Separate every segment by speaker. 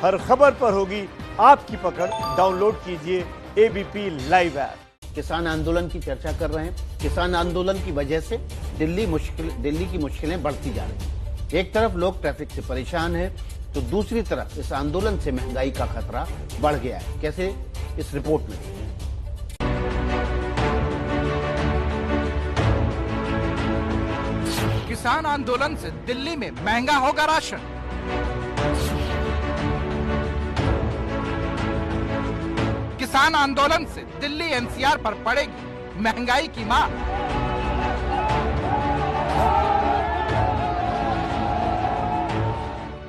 Speaker 1: हर खबर पर होगी आपकी पकड़। डाउनलोड कीजिए एबीपी लाइव ऐप।
Speaker 2: किसान आंदोलन की चर्चा कर रहे हैं। किसान आंदोलन की वजह से दिल्ली की मुश्किलें बढ़ती जा रही हैं। एक तरफ लोग ट्रैफिक से परेशान हैं, तो दूसरी तरफ इस आंदोलन से महंगाई का खतरा बढ़ गया है। कैसे, इस रिपोर्ट में।
Speaker 3: किसान आंदोलन से दिल्ली में महंगा होगा राशन। किसान आंदोलन से दिल्ली एनसीआर पर पड़ेगी महंगाई की मार।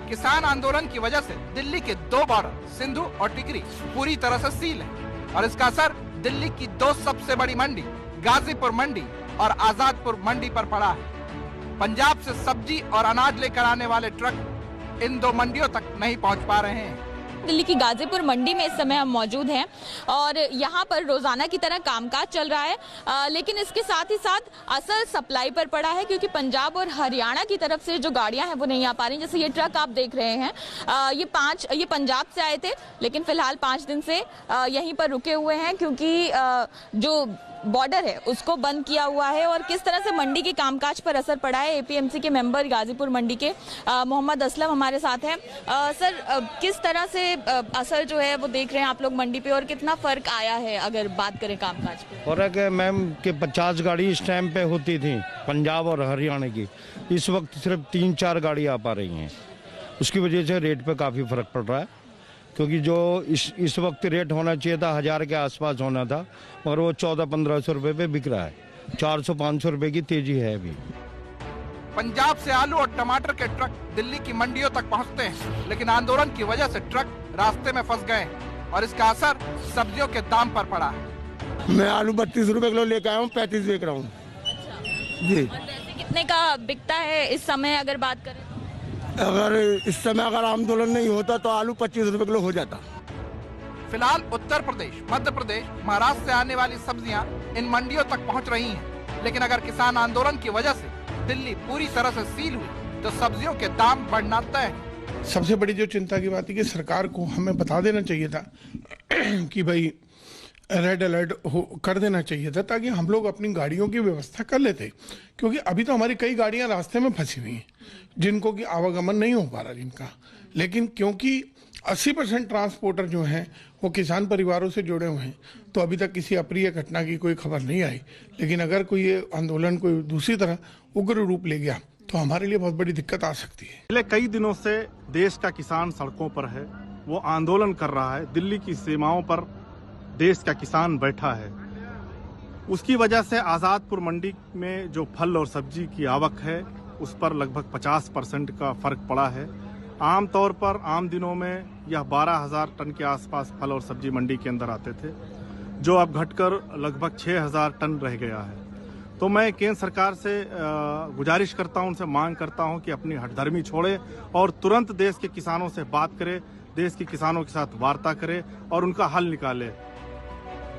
Speaker 3: किसान आंदोलन की वजह से दिल्ली के दो बॉर्डर सिंधु और टिकरी पूरी तरह से सील है और इसका असर दिल्ली की दो सबसे बड़ी मंडी गाजीपुर मंडी और आजादपुर मंडी पर पड़ा है। पंजाब से सब्जी और अनाज लेकर आने वाले ट्रक इन दो मंडियों तक नहीं पहुंच पा रहे हैं।
Speaker 4: दिल्ली की गाजीपुर मंडी में इस समय हम मौजूद हैं और यहाँ पर रोजाना की तरह कामकाज चल रहा है, लेकिन इसके साथ ही साथ असर सप्लाई पर पड़ा है क्योंकि पंजाब और हरियाणा की तरफ से जो गाड़ियां हैं वो नहीं आ पा रही। जैसे ये ट्रक आप देख रहे हैं, ये पंजाब से आए थे लेकिन फिलहाल 5 दिन से यहीं पर रुके हुए हैं क्योंकि जो बॉर्डर है उसको बंद किया हुआ है। और किस तरह से मंडी के कामकाज पर असर पड़ा है, एपीएमसी के मेंबर गाजीपुर मंडी के मोहम्मद असलम हमारे साथ हैं। सर, किस तरह से असर जो है वो देख रहे हैं आप लोग मंडी पे और कितना फर्क आया है अगर बात करें कामकाज पे?
Speaker 5: फर्क है मैम कि 50 गाड़ी इस टाइम पे होती थी पंजाब और हरियाणा की, इस वक्त सिर्फ 3-4 गाड़ी आ पा रही हैं। उसकी वजह से रेट पे काफ़ी फर्क पड़ रहा है क्योंकि जो इस वक्त रेट होना चाहिए था 1000 के आसपास होना था, और वो 1400-1500 रुपए पे बिक रहा है। 400-500 रुपए की तेजी है अभी।
Speaker 3: पंजाब से आलू और टमाटर के ट्रक दिल्ली की मंडियों तक पहुंचते हैं, लेकिन आंदोलन की वजह से ट्रक रास्ते में फंस गए और इसका असर सब्जियों के दाम पर पड़ा है।
Speaker 6: मैं आलू 32 रुपए किलो लेकर आया हूँ, 35 बेच रहा हूँ। जी।
Speaker 4: और वैसे कितने का बिकता है इस समय अगर बात करें?
Speaker 6: अगर इस समय अगर आंदोलन नहीं होता तो आलू 25 रुपए किलो हो जाता।
Speaker 3: फिलहाल उत्तर प्रदेश, मध्य प्रदेश, महाराष्ट्र से आने वाली सब्जियां इन मंडियों तक पहुंच रही हैं, लेकिन अगर किसान आंदोलन की वजह से दिल्ली पूरी तरह से सील हुई तो सब्जियों के दाम बढ़ना तय है।
Speaker 7: सबसे बड़ी जो चिंता की बात है कि सरकार को हमें बता देना चाहिए था कि भाई रेड अलर्ट कर देना चाहिए था ताकि हम लोग अपनी गाड़ियों की व्यवस्था कर लेते, क्योंकि अभी तो हमारी कई गाड़ियां रास्ते में फंसी हुई हैं जिनको कि आवागमन नहीं हो पा रहा जिनका। लेकिन क्योंकि 80% ट्रांसपोर्टर जो हैं वो किसान परिवारों से जुड़े हुए हैं, तो अभी तक किसी अप्रिय घटना की कोई खबर नहीं आई। लेकिन अगर कोई ये आंदोलन कोई दूसरी तरह उग्र रूप ले गया तो हमारे लिए बहुत बड़ी दिक्कत आ सकती है।
Speaker 8: पिछले कई दिनों से देश का किसान सड़कों पर है, वो आंदोलन कर रहा है। दिल्ली की सीमाओं पर देश का किसान बैठा है। उसकी वजह से आजादपुर मंडी में जो फल और सब्जी की आवक है उस पर लगभग 50% का फर्क पड़ा है। आमतौर पर आम दिनों में यह 12,000 टन के आसपास फल और सब्जी मंडी के अंदर आते थे, जो अब घटकर लगभग 6,000 टन रह गया है। तो मैं केंद्र सरकार से गुजारिश करता हूं, उनसे मांग करता हूं कि अपनी हठधर्मी छोड़े और तुरंत देश के किसानों से बात करे, देश के किसानों के साथ वार्ता करे और उनका हल निकाले।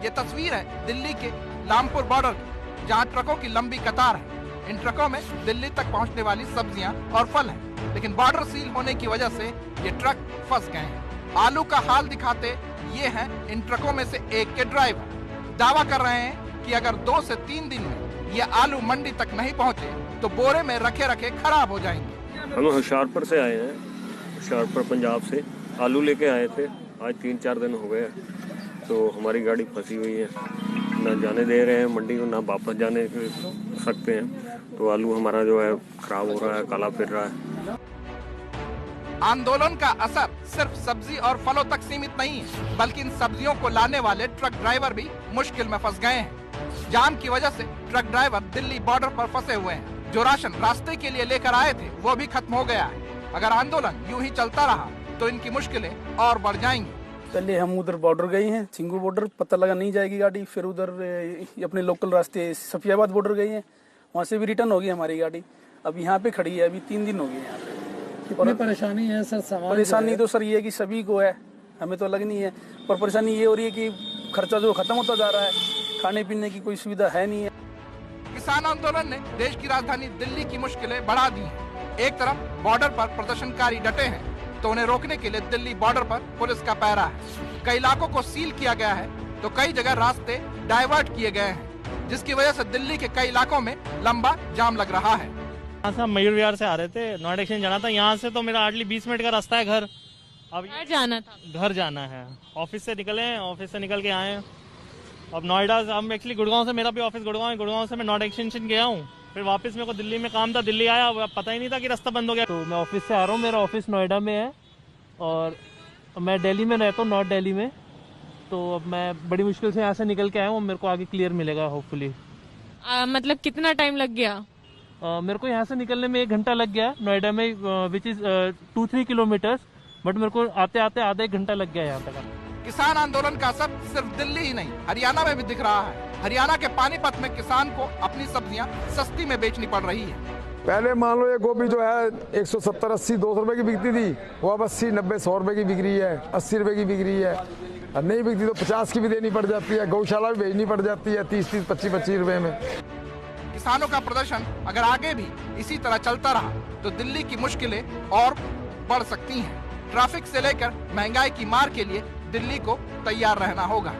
Speaker 3: ये तस्वीर है दिल्ली के लामपुर बॉर्डर की, जहाँ ट्रकों की लंबी कतार है। इन ट्रकों में दिल्ली तक पहुँचने वाली सब्जियां और फल हैं, लेकिन बॉर्डर सील होने की वजह से ये ट्रक फंस गए हैं। आलू का हाल दिखाते ये हैं इन ट्रकों में से एक के ड्राइवर। दावा कर रहे हैं कि अगर 2 से 3 दिन में ये आलू मंडी तक नहीं पहुँचे तो बोरे में रखे रखे खराब हो जाएंगे।
Speaker 9: हम होशियारपुर से आए हैं, होशियारपुर पंजाब से आलू लेके आए थे। आज 3-4 दिन हो गए तो हमारी गाड़ी फंसी हुई है, ना जाने दे रहे हैं मंडी को, ना वापस जाने सकते हैं। तो आलू हमारा जो है खराब हो रहा है, काला फिर रहा है।
Speaker 3: आंदोलन का असर सिर्फ सब्जी और फलों तक सीमित नहीं है, बल्कि इन सब्जियों को लाने वाले ट्रक ड्राइवर भी मुश्किल में फंस गए हैं। जाम की वजह से ट्रक ड्राइवर दिल्ली बॉर्डर पर फंसे हुए हैं। जो राशन रास्ते के लिए लेकर आए थे वो भी खत्म हो गया है। अगर आंदोलन यूं ही चलता रहा तो इनकी मुश्किलें और बढ़ जाएंगी।
Speaker 10: पहले हम उधर बॉर्डर गए हैं, सिंगू बॉर्डर, पता लगा नहीं जाएगी गाड़ी। फिर उधर अपने लोकल रास्ते सफियाबाद बॉर्डर गई है, वहाँ से भी रिटर्न हो गई हमारी गाड़ी। अब यहाँ पे खड़ी है, अभी 3 दिन हो गए यहाँ पे।
Speaker 11: कितनी परेशानी है सर?
Speaker 10: परेशानी तो सर ये है कि सभी को है, हमें तो अलग नहीं है। पर परेशानी ये हो रही है कि खर्चा जो खत्म होता जा रहा है, खाने पीने की कोई सुविधा है नहीं है।
Speaker 3: किसान आंदोलन ने देश की राजधानी दिल्ली की मुश्किलें बढ़ा दी हैं। एक तरफ बॉर्डर पर प्रदर्शनकारी डटे हैं, तो उन्हें रोकने के लिए दिल्ली बॉर्डर पर पुलिस का पहरा है। कई इलाकों को सील किया गया है तो कई जगह रास्ते डाइवर्ट किए गए हैं, जिसकी वजह से दिल्ली के कई इलाकों में लंबा जाम लग रहा है।
Speaker 12: यहाँ से हम मयूर विहार से आ रहे थे, नोएडा एक्सचेंज जाना था। यहाँ से तो मेरा हार्डली 20 मिनट का रास्ता है घर। अब
Speaker 13: जाना था,
Speaker 12: घर जाना है। ऑफिस से निकले हैं, ऑफिस से निकल के आए हैं। अब नोएडा, हम एक्चुअली गुड़गांव से, मेरा भी ऑफिस गुड़गांव है, गुड़गांव से मैं नोएडा एक्सचेंज गया हूँ। फिर वापस मेरे को दिल्ली में काम था, दिल्ली आया, पता ही नहीं था कि रास्ता बंद हो गया।
Speaker 14: तो मैं ऑफिस से आ रहा हूँ, मेरा ऑफिस नोएडा में है और मैं दिल्ली में रहता हूँ, नॉर्थ दिल्ली में। तो अब मैं बड़ी मुश्किल से यहाँ से निकल के आया हूँ, मेरे को आगे क्लियर मिलेगा होपफुली।
Speaker 13: मतलब कितना टाइम लग गया?
Speaker 14: मेरे को यहाँ से निकलने में 1 घंटा लग गया नोएडा में, विच इज 2-3 किलोमीटर्स, बट मेरे को आते आते आधा 1 घंटा लग गया यहाँ तक।
Speaker 3: किसान आंदोलन का असर सिर्फ दिल्ली ही नहीं, हरियाणा में भी दिख रहा है। हरियाणा के पानीपत में किसान को अपनी सब्जियां सस्ती में बेचनी पड़ रही है।
Speaker 15: पहले मान लो ये गोभी जो है 170, 80, 200 रुपए की बिकती थी, वो अब 80, 90, 100 रुपए की बिक रही है, 80 रुपए की बिक रही है। और नहीं बिकती तो 50 की भी देनी पड़ जाती है, गौशाला भी भेजनी पड़ जाती है 30-30, 25-25 रुपए में।
Speaker 3: किसानों का प्रदर्शन अगर आगे भी इसी तरह चलता रहा तो दिल्ली की मुश्किलें और बढ़ सकती हैं। ट्रैफिक से लेकर महंगाई की मार के लिए दिल्ली को तैयार रहना होगा।